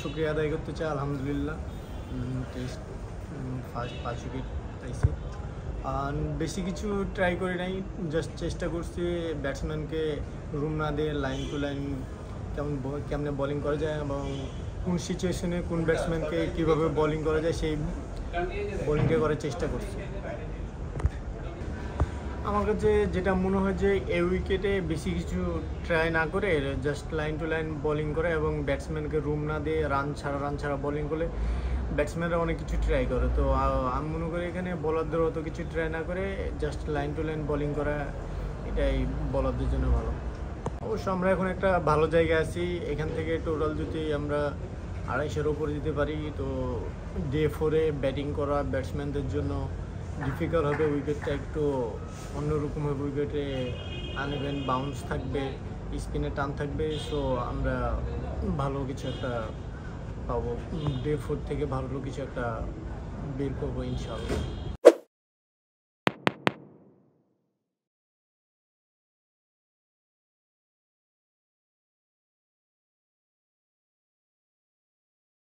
শুকরিয়া আদায় করতে চাই। আলহামদুলিল্লাহ টেস্ট ফার্স্ট 5 উইকেট পাইছি। আর বেশি কিছু ট্রাই করি নাই, জাস্ট চেষ্টা করছি ব্যাটসম্যানকে রুম না দিয়ে লাইন টু লাইন কেমনে বোলিং করা যায় এবং কোন সিচুয়েশনে কোন ব্যাটসম্যানকে কীভাবে বোলিং করা যায় সেই বোলিংটা করার চেষ্টা করছি। আমার কাছে যেটা মনে হয় যে এই উইকেটে বেশি কিছু ট্রাই না করে just line to line bowling করে এবং ব্যাটসম্যানকে রুম না দিয়ে রান ছাড়া বোলিং করলে ব্যাটসম্যানরা অনেক কিছু ট্রাই করে। তো আমি মনে করি এখানে বোলারদের অত কিছু ট্রাই না করে just line to line bowling করা এটাই বোলারদের জন্য ভালো। অবশ্য আমরা এখন একটা ভালো জায়গায় আছি, এখান থেকে টোটাল যদি আমরা 250-এর উপরে দিতে পারি তো ডে 4-এ ব্যাটিং করা ব্যাটসম্যানদের জন্য ডিফিকাল্ট হবে। উইকেটটা একটু অন্যরকম হবে, উইকেটে আনইভেন বাউন্স থাকবে, স্পিনে টান থাকবে। সো আমরা ভালো কিছু একটা পাবো, ডে 4 থেকে ভালো কিছু একটা বের করবো ইনশাআল্লাহ।